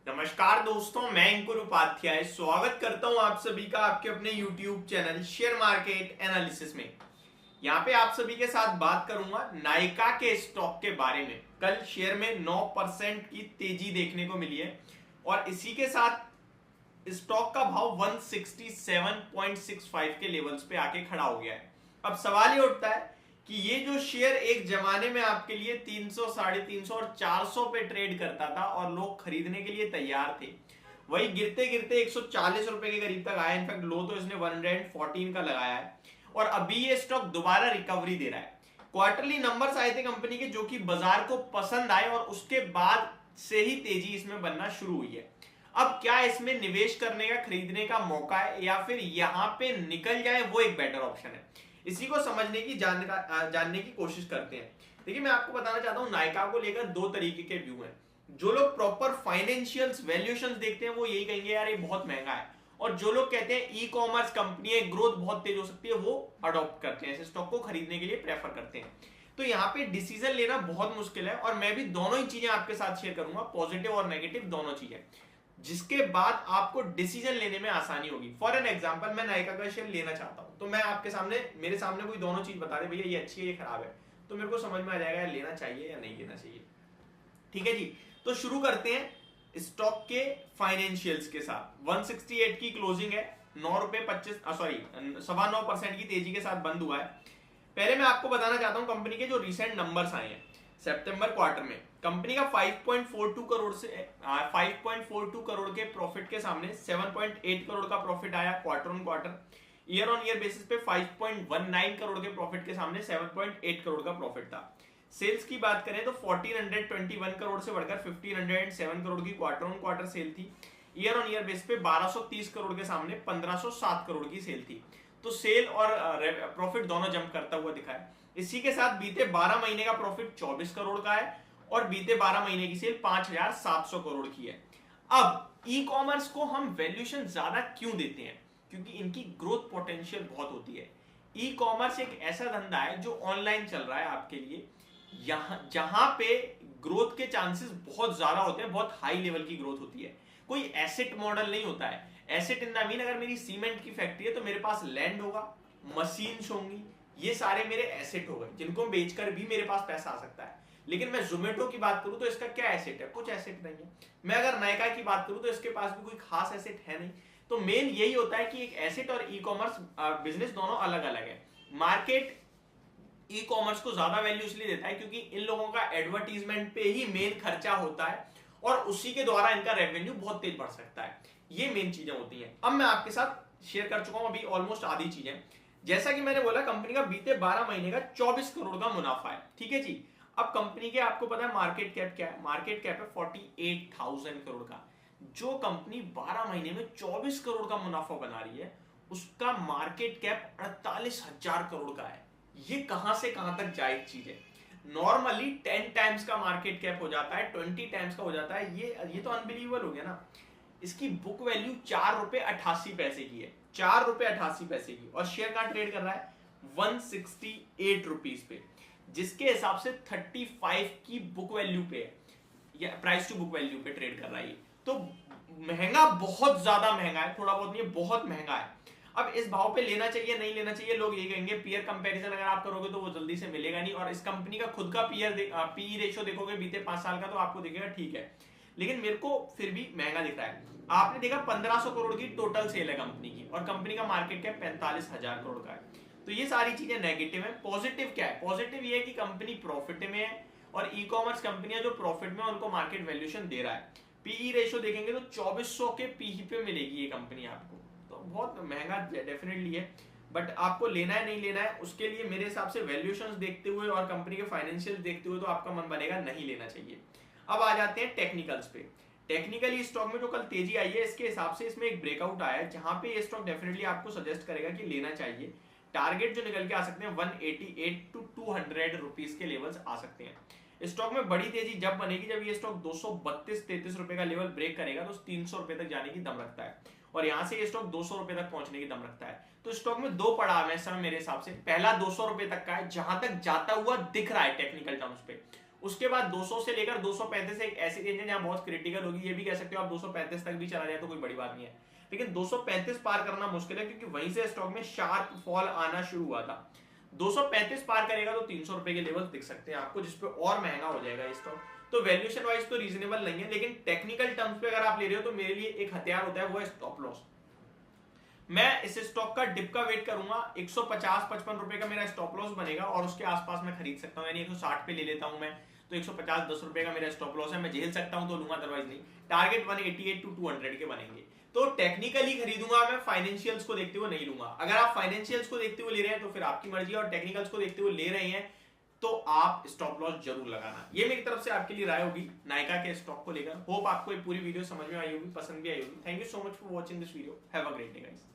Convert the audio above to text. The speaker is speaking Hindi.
नमस्कार दोस्तों, मैं अंकुर उपाध्याय स्वागत करता हूं आप सभी का आपके अपने YouTube channel share market analysis में। यहां पे आप सभी के साथ बात करूंगा नायका के स्टॉक के बारे में। कल शेयर में 9% की तेजी देखने को मिली है और इसी के साथ स्टॉक का भाव 167.65 के लेवल्स पे आके खड़ा हो गया है। अब सवाल ये उठता है कि ये जो शेयर एक जमाने में आपके लिए 300, 350 और 400 पे ट्रेड करता था और लोग खरीदने के लिए तैयार थे, वही गिरते गिरते 140 रुपए के करीब तक आया। इनफैक्ट लो तो इसने 114 का लगाया है और अभी ये स्टॉक दोबारा रिकवरी दे रहा है। क्वार्टरली नंबर्स आए थे कंपनी के जो कि बाजार को पसंद आए और उसके बाद से ही तेजी इसमें बनना शुरू हुई है। अब क्या इसमें निवेश करने का, खरीदने का मौका है या फिर यहां पे निकल जाए, वो एक बेटर ऑप्शन है। इसी को समझने की जानने की कोशिश करते हैं। देखिए, मैं आपको बताना चाहता हूं नायका को लेकर दो तरीके के व्यू हैं। जो लोग प्रॉपर फाइनेंशियल्स वैल्यूएशंस देखते हैं वो यही कहेंगे यार ये बहुत महंगा है, और जो लोग कहते हैं ई कॉमर्स कंपनी है, ग्रोथ बहुत तेज हो सकती है, वो अडॉप्ट करते हैं, इस स्टॉक को खरीदने के लिए प्रेफर करते हैं। तो यहाँ पे डिसीजन लेना बहुत मुश्किल है और मैं भी दोनों ही चीजें आपके साथ शेयर करूंगा, पॉजिटिव और नेगेटिव दोनों चीजें, जिसके बाद आपको डिसीजन लेने में आसानी होगी। फॉर एन एग्जांपल, मैं नायका का शेयर लेना चाहता हूं तो मैं आपके सामने, मेरे सामने कोई दोनों चीज बता दे, भैया ये अच्छी है ये खराब है, तो मेरे को समझ में आ जाएगा लेना चाहिए या नहीं लेना चाहिए। ठीक है जी, तो शुरू करते हैं स्टॉक के फाइनेंशियल्स के साथ। 168 की क्लोजिंग है, 9.25 की तेजी के साथ बंद हुआ है। पहले मैं आपको बताना चाहता हूं कंपनी के जो रिसेंट नंबर्स आए हैं सितंबर क्वार्टर में। कंपनी का 5.42 करोड़ से 5.42 करोड़ के प्रॉफिट के सामने 7.8 करोड़ का प्रॉफिट आया quarter on quarter. Year on year basis पे 5.19 करोड़ के प्रॉफिट के सामने 7.8 करोड़ का प्रॉफिट था। सेल्स की बात करें तो 1421 करोड़ से बढ़कर 1507 करोड़ की क्वार्टर ऑन क्वार्टर सेल थी। ईयर ऑन ईयर बेस पे 1230 करोड़ के सामने 1507 करोड़ की सेल थी। तो सेल और प्रॉफिट दोनों जंप करता हुआ दिखा है। इसी के साथ बीते 12 महीने का प्रॉफिट 24 करोड़ का है और बीते 12 महीने की सेल 5700 करोड़ की है। अब ई कॉमर्स को हम वैल्यूएशन ज्यादा क्यों देते हैं? क्योंकि इनकी ग्रोथ पोटेंशियल बहुत होती है। ई कॉमर्स एक ऐसा धंधा है जो ऑनलाइन चल रहा है आपके लिए, जहां पे ग्रोथ के चांसेस बहुत ज्यादा होते हैं, बहुत हाई लेवल की ग्रोथ होती है। कोई एसेट मॉडल नहीं होता है। एसेट इन द मीन, अगर मेरी सीमेंट की फैक्ट्री है तो मेरे पास लैंड होगा, मशीन्स होंगी, ये सारे मेरे एसेट हो गए जिनको बेचकर भी मेरे पास पैसा आ सकता है। लेकिन मैं जोमेटो की बात करूं तो इसका क्या एसेट है? कुछ एसेट नहीं है। मैं अगर नायका की बात करूं तो इसके पास भी कोई खास एसेट है नहीं। तो मेन यही होता है कि एक एसेट और ई कॉमर्स बिजनेस दोनों अलग अलग है। मार्केट ई कॉमर्स को ज्यादा वैल्यू इसलिए देता है क्योंकि इन लोगों का एडवर्टीजमेंट पे ही मेन खर्चा होता है और उसी के द्वारा इनका रेवेन्यू बहुत तेज बढ़ सकता है। ये मेन चीजें होती हैं। अब मैं आपके साथ शेयर कर चुका हूं अभी ऑलमोस्ट आधी चीजें। जैसा कि मैंने बोला, कंपनी का बीते 12 महीने का 24 करोड़ का मुनाफा है। ठीक है जी। अब कंपनी के आपको पता है मार्केट कैप क्या है? मार्केट कैप है 48,000 करोड़ का। जो कंपनी 12 महीने में 24 करोड़ का मुनाफा बना रही है, उसका मार्केट कैप 48,000 करोड़ का है। ये कहां से कहां तक जायज चीज है? नॉर्मली 10 टाइम्स का मार्केट कैप हो जाता है, 20 टाइम्स का हो जाता है। ये तो अनबिलीवेबल हो गया ना। इसकी बुक वैल्यू 4.88 की है, 4.88 की, और शेयर का ट्रेड कर रहा है 168 रुपीज पे, जिसके हिसाब से 35 की बुक वैल्यू पे है, या प्राइस टू बुक वैल्यू पे ट्रेड कर रहा है। तो महंगा, बहुत ज्यादा महंगा है, थोड़ा बहुत नहीं, बहुत महंगा है। अब इस भाव पे लेना चाहिए नहीं लेना चाहिए? लोग ये कहेंगे पीयर कंपैरिजन अगर आप करोगे तो वो जल्दी से मिलेगा नहीं, और इस कंपनी का खुद का पीई रेशियो देखोगे बीते 5 साल का तो आपको दिखेगा ठीक है, लेकिन मेरे को फिर भी महंगा दिख रहा है। आपने देखा 1500 करोड़ की टोटल सेल है कंपनी की, और कंपनी का मार्केट कैप 45,000 करोड़ का है। तो ये सारी चीजें नेगेटिव है। पॉजिटिव क्या है? पॉजिटिव ये है कि कंपनी प्रॉफिट में है, और ई कॉमर्स कंपनियां जो प्रॉफिट में उनको मार्केट वैल्यूएशन दे रहा है। पीई रेशियो देखेंगे तो 2400 के पीई पे मिलेगी ये कंपनी आपको। तो बहुत महंगा डेफिनेटली है, बट आपको लेना है नहीं लेना है उसके लिए मेरे हिसाब से वैल्यूएशंस देखते हुए और कंपनी के फाइनेंशियल देखते हुए तो आपका मन बनेगा नहीं लेना चाहिए। अब आ जाते हैं टेक्निकल्स पे। टेक्निकली स्टॉक में जो कल तेजी आई है, इसके हिसाब से इसमें एक ब्रेकआउट आया है, जहां पे ये स्टॉक डेफिनेटली आपको सजेस्ट करेगा कि लेना चाहिए। टारगेट जो निकल के आ सकते हैं 188 टू 200 रुपीज के लेवल्स आ सकते हैं। स्टॉक में बड़ी तेजी जब बनेगी जब ये स्टॉक 232-33 रुपए का लेवल ब्रेक करेगा, तो 300 रुपए तक जाने की दम रखता है, और यहां से ये स्टॉक 200 रुपए तक पहुंचने की दम रखता है। तो स्टॉक में दो पड़ाव है इस समय मेरे हिसाब से। पहला 200 रुपए तक का है, जहां तक जाता हुआ दिख रहा है टेक्निकल टर्म्स पे, उसके बाद 200 से लेकर 235 एक ऐसी रेंज है जहां बहुत क्रिटिकल होगी, ये भी कह सकते हो आप 235 तक भी चला जाए तो कोई बड़ी बात नहीं है, लेकिन 235 पार करना मुश्किल है क्योंकि वहीं से स्टॉक में शार्प फॉल आना शुरू हुआ था। 235 पार करेगा तो 300 रुपए के लेवल दिख सकते हैं आपको, जिसपे और महंगा हो जाएगा स्टॉक। तो वैल्यूएशन वाइज तो रीजनेबल नहीं है, लेकिन टेक्निकल टर्म्स पे अगर आप ले रहे हो तो मेरे लिए एक हथियार होता है, वो है स्टॉप लॉस। मैं इस स्टॉक का डिप का वेट करूंगा, 150-55 रुपए का मेरा स्टॉप लॉस बनेगा और उसके आसपास मैं खरीद सकता हूं, यानी 160 पे ले लेता हूं मैं, तो 150 10 रुपए का मेरा स्टॉप लॉस है, मैं झेल सकता हूं तो लूंगा, अदरवाइज नहीं। टारगेट 188 टू 200 के बनेंगे, तो टेक्निकली खरीदूंगा मैं, फाइनेंशियल्स को देखते हुए नहीं लूंगा। अगर आप फाइनेंशियल्स को देखते हुए ले रहे हैं तो फिर आपकी मर्जी है, और टेक्निकल्स को देखते हुए ले रहे हैं तो आप स्टॉप लॉस जरूर लगाना। ये मेरी तरफ से आपके लिए राय होगी नायका के स्टॉक को लेकर। होप आपको ये पूरी वीडियो समझ में आई होगी, पसंद भी आई होगी। Thank you so much for watching this video, have a great day guys.